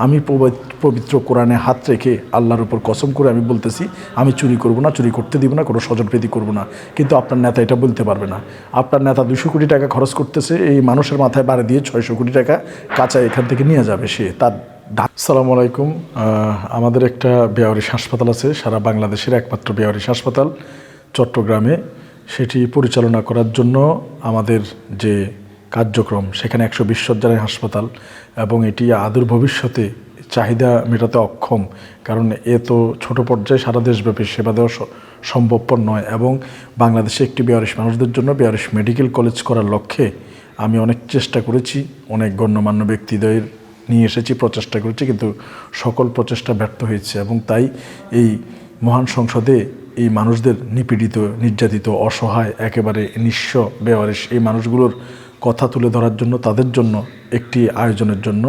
আমি পবিত্র কোরআনে হাত রেখে আল্লাহর উপর কসম করে আমি বলতেছি, আমি চুরি করব না, চুরি করতে দিব না, কোনো স্বজনপ্রীতি করব না। কিন্তু আপনার নেতা এটা বলতে পারবে না। আপনার নেতা 200 কোটি টাকা খরচ করতেছে, এই মানুষের মাথায় বাড়ি দিয়ে 600 কোটি টাকা কাঁচা এখান থেকে নিয়ে যাবে সে তার। আসসালামু আলাইকুম। আমাদের একটা বেয়ারিশ হাসপাতাল আছে, সারা বাংলাদেশের একমাত্র বেয়ারিশ হাসপাতাল চট্টগ্রামে। সেটি পরিচালনা করার জন্য আমাদের যে কার্যক্রম, সেখানে 120 শয্যার হাসপাতাল এবং এটি আদূর ভবিষ্যতে চাহিদা মেটাতে অক্ষম, কারণ এ তো ছোটো পর্যায়ে সারা দেশব্যাপী সেবা দেওয়া সম্ভবপর নয়। এবং বাংলাদেশে একটি বেয়ারিশ মানুষদের জন্য বেয়ারিশ মেডিকেল কলেজ করার লক্ষ্যে আমি অনেক চেষ্টা করেছি, অনেক গণ্যমান্য ব্যক্তিদের নিয়ে এসেছি, প্রচেষ্টা করেছি, কিন্তু সকল প্রচেষ্টা ব্যর্থ হয়েছে। এবং তাই এই মহান সংসদে এই মানুষদের নিপীড়িত, নির্যাতিত, অসহায়, একেবারে নিঃস্ব বেওয়ারিশ এই মানুষগুলোর কথা তুলে ধরার জন্য, তাদের জন্য একটি আয়োজনের জন্য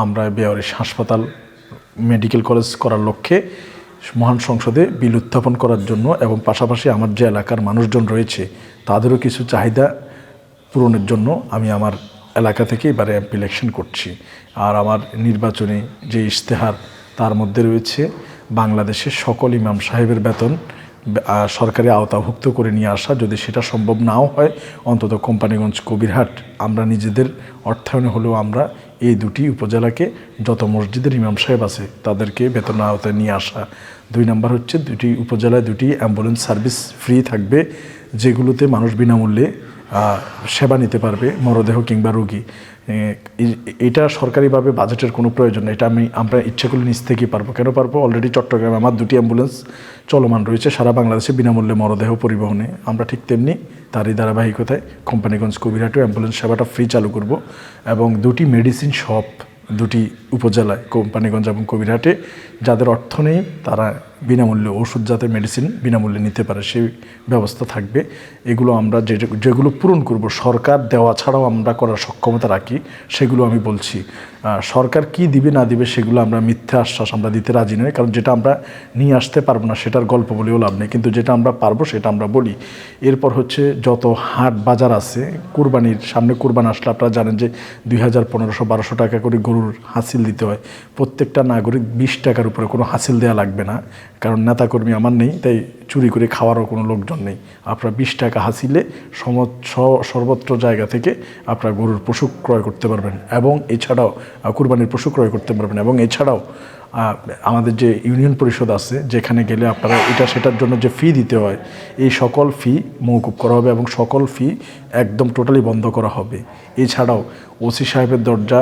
আমরা বেওয়ারিশ হাসপাতাল মেডিকেল কলেজ করার লক্ষ্যে মহান সংসদে বিল উত্থাপন করার জন্য, এবং পাশাপাশি আমার যে এলাকার মানুষজন রয়েছে তাদেরও কিছু চাহিদা পূরণের জন্য আমি আমার এলাকা থেকে এবারে এমপি ইলেকশন করছি। আর আমার নির্বাচনী যে ইশতেহার, তার মধ্যে রয়েছে বাংলাদেশের সকল ইমাম সাহেবের বেতন সরকারি আওতাভুক্ত করে নিয়ে আসা। যদি সেটা সম্ভব নাও হয়, অন্তত কোম্পানিগঞ্জ, কবিরহাট আমরা নিজেদের অর্থায়নে হলেও আমরা এই দুটি উপজেলাকে যত মসজিদের ইমাম সাহেব আছে তাদেরকে বেতন আওতায় নিয়ে আসা। 2 নম্বর হচ্ছে, দুটি উপজেলায় 2টি অ্যাম্বুলেন্স সার্ভিস ফ্রি থাকবে, যেগুলোতে মানুষ বিনামূল্যে সেবা নিতে পারবে, মরদেহ কিংবা রোগী। এটা সরকারিভাবে বাজেটের কোনো প্রয়োজন নেই, এটা আমরা ইচ্ছা করলে নিজ থেকেই পারবো। কেন পারবো? অলরেডি চট্টগ্রামে আমার 2টি অ্যাম্বুলেন্স চলমান রয়েছে সারা বাংলাদেশে বিনামূল্যে মরদেহ পরিবহনে। আমরা ঠিক তেমনি তারই ধারাবাহিকতায় কোম্পানিগঞ্জ, কবিরহাটেও অ্যাম্বুলেন্স সেবাটা ফ্রি চালু করব। এবং 2টি মেডিসিন শপ 2টি উপজেলায়, কোম্পানিগঞ্জ এবং কবিরহাটে, যাদের অর্থ নেই তারা বিনামূল্যে ওষুধ, যাতে মেডিসিন বিনামূল্যে নিতে পারে সেই ব্যবস্থা থাকবে। এগুলো আমরা যেগুলো পূরণ করব, সরকার দেওয়া ছাড়াও আমরা করার সক্ষমতা রাখি, সেগুলো আমি বলছি। সরকার কি দিবে না দিবে সেগুলো আমরা মিথ্যা আশ্বাস আমরা দিতে রাজি নই, কারণ যেটা আমরা নিয়ে আসতে পারবো না সেটার গল্প বলেও লাভ নেই, কিন্তু যেটা আমরা পারবো সেটা আমরা বলি। এরপর হচ্ছে, যত হাট বাজার আছে, কুরবানির সামনে, কুরবান আসলে আপনারা জানেন যে 2000, 1500, 1200 টাকা করে গরুর হাসিল দিতে হয়। প্রত্যেকটা নাগরিক 20 টাকার উপরে কোনো হাসিল দেওয়া লাগবে না, কারণ নেতাকর্মী আমার নেই, তাই চুরি করে খাওয়ারও কোনো লোকজন নেই। আপনারা 20 টাকা হাসিলে সর্বত্র জায়গা থেকে আপনারা গরুর পশু ক্রয় করতে পারবেন, এবং এছাড়াও কুরবানির পশু ক্রয় করতে পারবেন। এবং এছাড়াও আমাদের যে ইউনিয়ন পরিষদ আছে, যেখানে গেলে আপনারা এটা সেটার জন্য যে ফি দিতে হয়, এই সকল ফি মওকুফ করা হবে এবং সকল ফি একদম টোটালি বন্ধ করা হবে। এছাড়াও ওসি সাহেবের দরজা,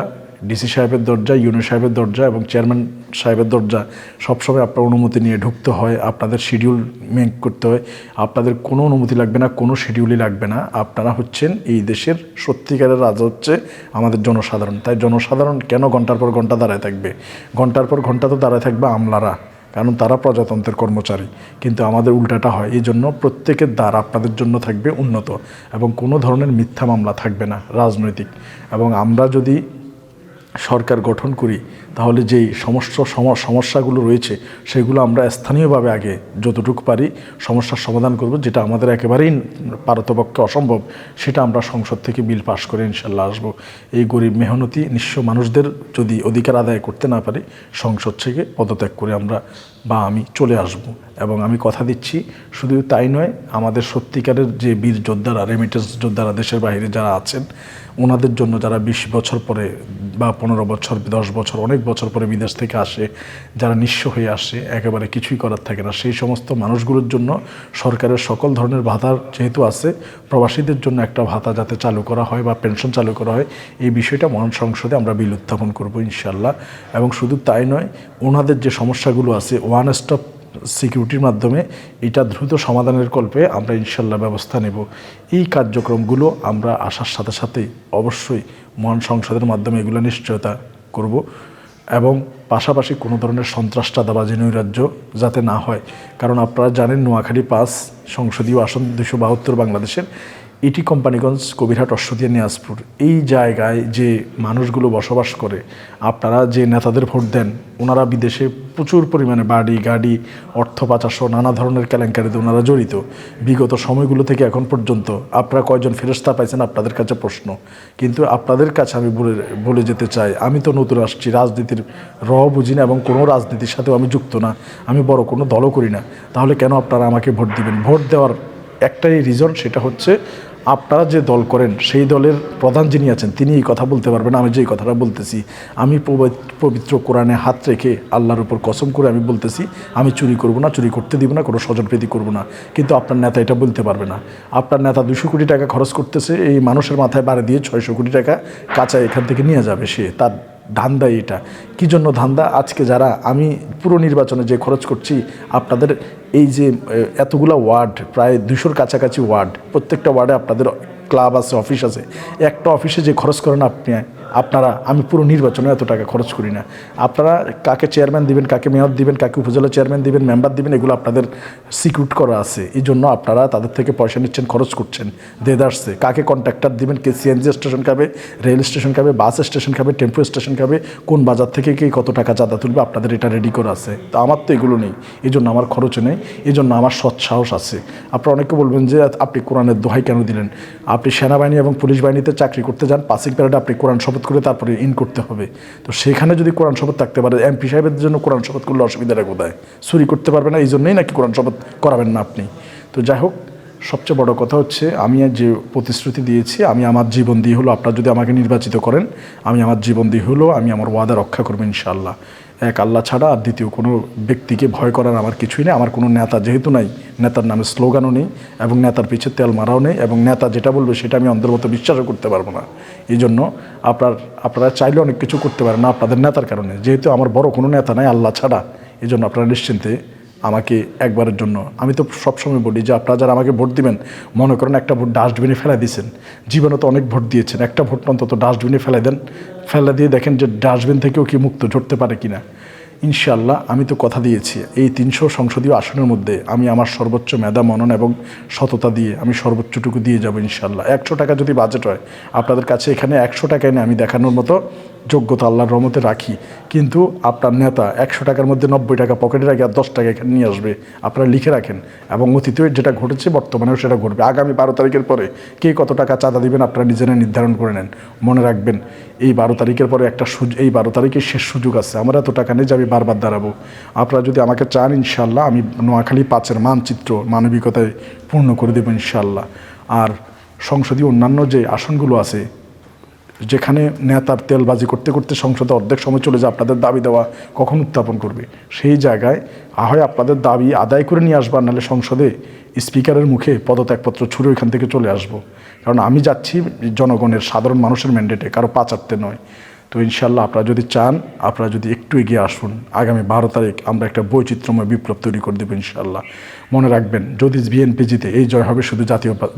ডিসি সাহেবের দরজা, ইউনিয়ন সাহেবের দরজা এবং চেয়ারম্যান সাহেবের দরজা সবসময় আপনার অনুমতি নিয়ে ঢুকতে হয়, আপনাদের শিডিউল মেক করতে হয়। আপনাদের কোনো অনুমতি লাগবে না, কোনো শিডিউলই লাগবে না। আপনারা হচ্ছেন এই দেশের সত্যিকারের রাজা, হচ্ছে আমাদের জনসাধারণ। তাই জনসাধারণ কেন ঘন্টার পর ঘন্টা দাঁড়ায় থাকবে? ঘন্টার পর ঘন্টা তো দাঁড়ায় থাকবে আমলারা, কারণ তারা প্রজাতন্ত্রের কর্মচারী। কিন্তু আমাদের উল্টাটা হয়, এই জন্য প্রত্যেকের দ্বার আপনাদের জন্য থাকবে উন্নত, এবং কোনো ধরনের মিথ্যা মামলা থাকবে না রাজনৈতিক। এবং আমরা যদি সরকার গঠন করি, তাহলে যেই সমস্যাগুলো রয়েছে সেগুলো আমরা স্থানীয়ভাবে আগে যতটুকু পারি সমস্যার সমাধান করব। যেটা আমাদের একেবারেই পারতপক্ষে অসম্ভব, সেটা আমরা সংসদ থেকে বিল পাশ করে ইনশাল্লাহ আসবো। এই গরিব মেহনতি নিঃস্ব মানুষদের যদি অধিকার আদায় করতে না পারি, সংসদ থেকে পদত্যাগ করে আমি চলে আসব। এবং আমি কথা দিচ্ছি, শুধু তাই নয়, আমাদের সত্যিকারের যে বীর যোদ্ধারা, রেমিটেন্স যোদ্ধারা দেশের বাইরে যারা আছেন, ওনাদের জন্য, যারা 20 বছর পরে বা 15 বছর, 10 বছর, অনেক বছর পরে বিদেশ থেকে আসে, যারা নিঃস্ব হয়ে আসে, একেবারে কিছুই করার থাকে না, সেই সমস্ত মানুষগুলোর জন্য সরকারের সকল ধরনের ভাতা যেহেতু আছে, প্রবাসীদের জন্য একটা ভাতা যাতে চালু করা হয় বা পেনশন চালু করা হয়, এই বিষয়টা মহান সংসদে আমরা বিল উত্থাপন করব ইনশাল্লাহ। এবং শুধু তাই নয়, ওনাদের যে সমস্যাগুলো আছে, ওয়ান স্টপ সিকিউরিটির মাধ্যমে এটা দ্রুত সমাধানের কল্পে আমরা ইনশাল্লাহ ব্যবস্থা নেব। এই কার্যক্রমগুলো আমরা আসার সাথে সাথেই অবশ্যই মহান সংসদের মাধ্যমে এগুলো নিশ্চয়তা করব। এবং পাশাপাশি কোনো ধরনের সন্ত্রাস, চাঁদাবাজি, নৈরাজ্য যাতে না হয়, কারণ আপনারা জানেন নোয়াখালী 5 সংসদীয় আসন 272 বাংলাদেশের, ইটি কোম্পানিগঞ্জ, কবিরহাট, অশ্বতিয়া, নিয়াজপুর এই জায়গায় যে মানুষগুলো বসবাস করে, আপনারা যে নেতাদের ভোট দেন ওনারা বিদেশে প্রচুর পরিমাণে বাড়ি গাড়ি অর্থ পাচারসহ নানা ধরনের কেলেঙ্কারিতে ওনারা জড়িত। বিগত সময়গুলো থেকে এখন পর্যন্ত আপনারা কয়জন ফেরেশতা পাইছেন আপনাদের কাছে প্রশ্ন। কিন্তু আপনাদের কাছে আমি বলে যেতে চাই, আমি তো নতুন আসছি, রাজনীতির বুঝি না এবং কোনো রাজনীতির সাথেও আমি যুক্ত না, আমি বড় কোনো দলও করি না। তাহলে কেন আপনারা আমাকে ভোট দিবেন? ভোট দেওয়ার একটাই রিজন, সেটা হচ্ছে আপনারা যে দল করেন সেই দলের প্রধান যিনি আছেন তিনি এই কথা বলতে পারবেন আমি যেই কথাটা বলতেছি। আমি পবিত্র কোরআনে হাত রেখে আল্লাহর উপর কসম করে আমি বলতেছি, আমি চুরি করব না, চুরি করতে দিব না, কোনো স্বজনপ্রীতি করব না। কিন্তু আপনার নেতা এটা বলতে পারবে না। আপনার নেতা 200 কোটি টাকা খরচ করতেছে, এই মানুষের মাথায় বাড়ি দিয়ে 600 কোটি টাকা কাঁচা এখান থেকে নিয়ে যাবে সে। তার ধান্দা এটা। কী জন্য ধান্দা? আজকে যারা আমি পুরো নির্বাচনে যে খরচ করছি, আপনাদের এই যে এতগুলা ওয়ার্ড, প্রায় 200-র কাছাকাছি ওয়ার্ড, প্রত্যেকটা ওয়ার্ডে আপনাদের ক্লাব আছে, অফিস আছে। একটা অফিসে যে খরচ করেন আপনারা, আমি পুরো নির্বাচনে এত টাকা খরচ করি না। আপনারা কাকে চেয়ারম্যান দিবেন, কাকে মেয়র দিবেন, কাকে উপজেলা চেয়ারম্যান দিবেন, মেম্বার দিবেন, এগুলো আপনাদের সিকিউর করা আছে। এই জন্য আপনারা তাদের থেকে পয়সা নিচ্ছেন, খরচ করছেন, দেদারসে। কাকে কন্ট্রাক্টর দিবেন, কে সিএনজি স্টেশন খাবে, রেল স্টেশন খাবে, বাস স্টেশন খাবে, টেম্পো স্টেশন খাবে, কোন বাজার থেকে কে কত টাকা চাঁদা তুলবে, আপনাদের এটা রেডি করা আছে। তো আমার তো এগুলো নেই, এই জন্য আমার খরচ নেই, এই জন্য আমার সৎসাহস আছে। আপনারা অনেকে বলবেন যে আপনি কোরআনের দোহাই কেন দিলেন? আপনি সেনাবাহিনী এবং পুলিশ বাহিনীতে চাকরি করতে যান, পাসিং প্যারেডে আপনি কোরআন শপথ করে তারপরে ইন করতে হবে। তো সেখানে যদি কোরআন শপথ থাকতে পারে, এমপি সাহেবের জন্য কোরআন শপথ করলে অসুবিধাটা কোথায়? চুরি করতে পারবে না, এই জন্যই নাকি কোরআন শপথ করাবেন না আপনি? তো যাই হোক, সবচেয়ে বড় কথা হচ্ছে আমি যে প্রতিশ্রুতি দিয়েছি, আমি আমার জীবন দিয়ে হলো, আপনারা যদি আমাকে নির্বাচিত করেন, আমি আমার জীবন দিয়ে হলো আমি আমার ওয়াদা রক্ষা করবো ইনশাআল্লাহ। এক আল্লাহ ছাড়া আর দ্বিতীয় কোনো ব্যক্তিকে ভয় করার আমার কিছুই নেই। আমার কোনো নেতা যেহেতু নাই, নেতার নামে স্লোগানও নেই এবং নেতার পিছে তেল মারাও নেই, এবং নেতা যেটা বলবে সেটা আমি অন্তর্গত বিশ্বাসও করতে পারবো না। এই জন্য আপনারা চাইলে অনেক কিছু করতে পারেন না আপনাদের নেতার কারণে। যেহেতু আমার বড় কোনো নেতা নাই আল্লাহ ছাড়া, এই জন্য আপনারা নিশ্চিন্তে আমাকে একবারের জন্য, আমি তো সবসময় বলি যে আপনারা যারা আমাকে ভোট দিবেন, মনে করেন একটা ভোট ডাস্টবিনে ফেলে দিয়েছেন, জীবনে তো অনেক ভোট দিয়েছেন, একটা ভোট অন্তত ডাস্টবিনে ফেলে দেন, ফেলে দিয়ে দেখেন যে ডাস্টবিন থেকেও কি মুক্ত ঝরতে পারে কিনা। ইনশাআল্লাহ আমি তো কথা দিয়েছি, এই 300 সংসদীয় আসনের মধ্যে আমি আমার সর্বোচ্চ মেধা, মনন এবং সততা দিয়ে আমি সর্বোচ্চটুকু দিয়ে যাব ইনশাআল্লাহ। 100 টাকা যদি বাজেট হয় আপনাদের কাছে, এখানে 100 টাকা এনে আমি দেখানোর মতো যোগ্যতা আল্লাহর রহমতে রাখি। কিন্তু আপনার নেতা 100 টাকার মধ্যে 90 টাকা পকেটে রাখে আর 10 টাকা এখানে নিয়ে আসবে। আপনারা লিখে রাখেন, এবং অতীতে যেটা ঘটেছে বর্তমানেও সেটা ঘটবে। আগামী 12 তারিখের পরে কে কত টাকা চাঁদা দিবেন আপনারা নিজেরা নির্ধারণ করে নেন। মনে রাখবেন, এই 12 তারিখের পরে এই 12 তারিখের শেষ সুযোগ আছে। আমার এত টাকা নেই যে আমি বারবার দাঁড়াবো। আপনারা যদি আমাকে চান, ইনশাআল্লাহ আমি নোয়াখালী 5-এর মানচিত্র মানবিকতায় পূর্ণ করে দেবো ইনশাআল্লাহ। আর সংসদীয় অন্যান্য যে আসনগুলো আছে, যেখানে নেতার তেলবাজি করতে করতে সংসদে অর্ধেক সময় চলে যায়, আপনাদের দাবি দেওয়া কখন উত্থাপন করবে? সেই জায়গায় হয় আপনাদের দাবি আদায় করে নিয়ে আসবার, নাহলে সংসদে স্পিকারের মুখে পদত্যাগপত্র ছুড়ে ওইখান থেকে চলে আসবো। কারণ আমি যাচ্ছি জনগণের, সাধারণ মানুষের ম্যান্ডেটে, কারো পা চাটতে নয়। তো ইনশাআল্লাহ আপনারা যদি চান, আপনারা যদি একটু এগিয়ে আসুন, আগামী 12 তারিখ আমরা একটা বৈচিত্র্যময় বিপ্লব তৈরি করে দেবো ইনশাআল্লাহ। মনে রাখবেন, যদি বিএনপি জিতে, এই জয় হবে শুধু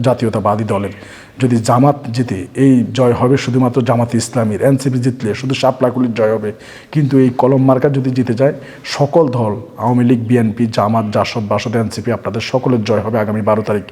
জাতীয়তাবাদী দলের। যদি জামাত জিতে, এই জয় হবে শুধুমাত্র জামাতে ইসলামীর। এনসিপি জিতলে শুধু শাপলাকুলির জয় হবে। কিন্তু এই কলম মার্কা যদি জিতে যায়, সকল দল, আওয়ামী লীগ, বিএনপি, জামাত, জাসদ, বাসদ, এনসিপি, আপনাদের সকলের জয় হবে আগামী 12 তারিখ।